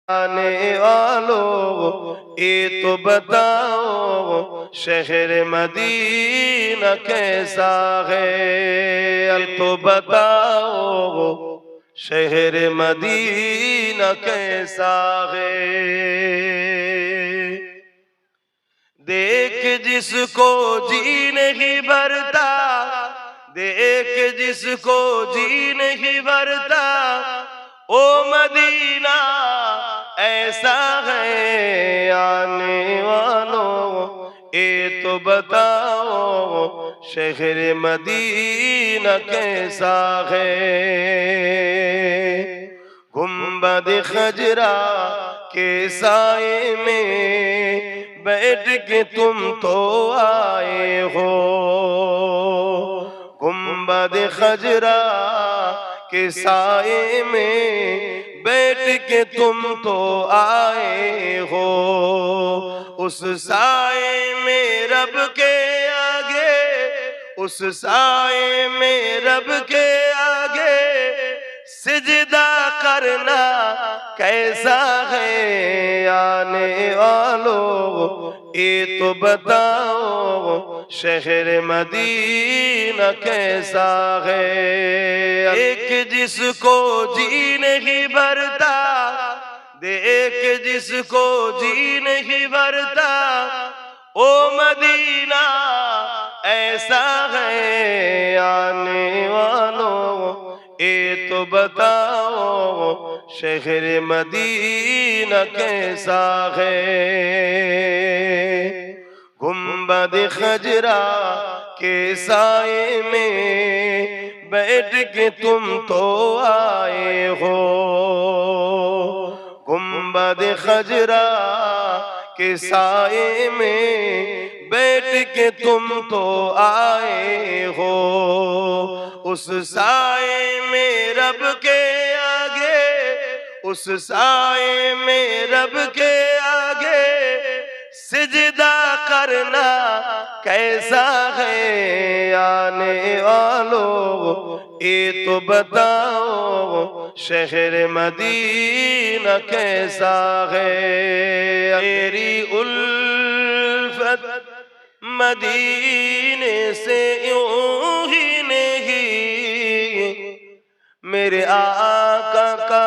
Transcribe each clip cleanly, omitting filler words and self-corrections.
आने वालों ये तो बताओ शहर मदीना कैसा है। ये तो बताओ शहर मदीना कैसा है। देख जिसको जी नहीं भरता, देख जिसको जी नहीं भरता, ओ मदीना ऐसा है। आने वालों ये तो बताओ शहर मदीना कैसा है। गुंबद खजरा के साए में बैठ के तुम तो आए हो। गुंबद खजरा के साए में बैठ के तुम तो आए हो। उस साए में रब के आगे, उस साए में रब के आगे सिजदा करना कैसा है। आने वालों ये तो बताओ शहर मदीना कैसा है। एक जिसको जी नहीं भरता, देख जिसको जी नहीं भरता, ओ मदीना ऐसा है। आने वालों ये तो बताओ शहर मदीना कैसा है। गुंबद खजरा के साए में बैठ के तुम तो आए हो। गुंबद खजरा के साए में बैठ के तुम तो आए हो। उस साए में रब के आगे, उस साए में रब के आगे सिजदा करना कैसा है। आने वालों ये तो बताओ शहर मदीना कैसा है। मेरी उल्फत मदीने से यूं ही नहीं, मेरे आका का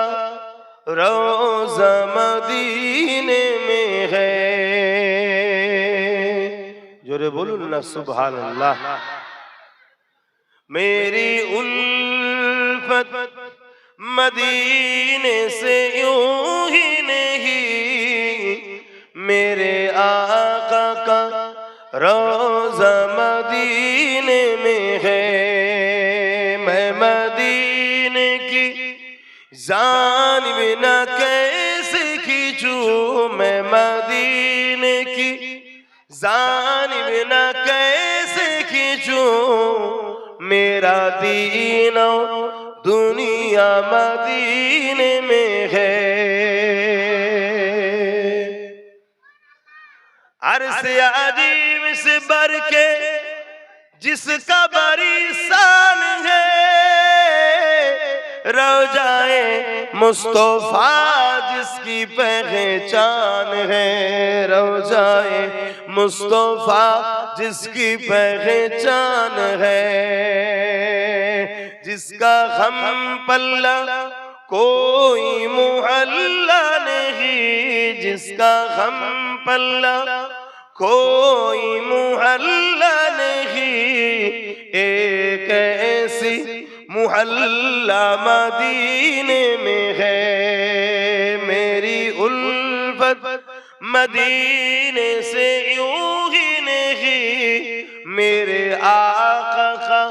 रोज़ा मदीने में है। जोरे बोलूं ना सुभान अल्लाह। मेरी उल्फत मदीने से यूं ही नहीं, मेरे आका का रोज़ा मदीने में है। मैं मदीने की जान बिना कैसे खींचूं, मैं मदीने की जान बिना कैसे खींचूं। मेरा दीनो दुनिया मदीने में है। अर्श अजीम से बढ़ के जिसका बड़ी शान है, रोज़ाए मुस्तफा जिसकी पहचान है। रोज़ाए मुस्तफा जिसकी पहचान है। जिसका हम पल्ला कोई मुहल्ला नहीं, जिसका हम पल्ला कोई मुहल्ला नहीं। एक ऐसी मुहल्ला मदीने में है। मेरी उल्फत मदीने से यूं ही नहीं, मेरे आका का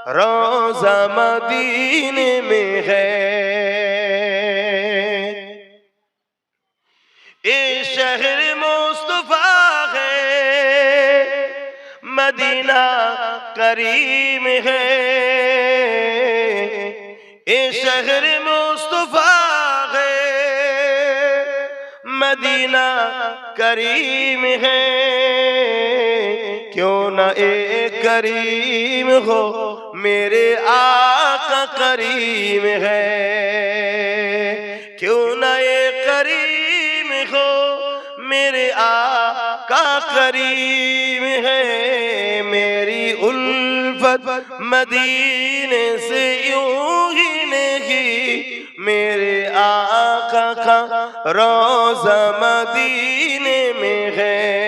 रोज़ा मदीने में है। ये शहर मुस्तफा है, मदीना करीम है। ये शहर मुस्तफा है, मदीना करीम है। क्यों न एक करीम हो, मेरे आका करीम है। क्यों न एक करीम मेरे आका करीम है। मेरी उल्फत मदीने से यूं ही नहीं, मेरे आका का रोज़ा मदीने में है।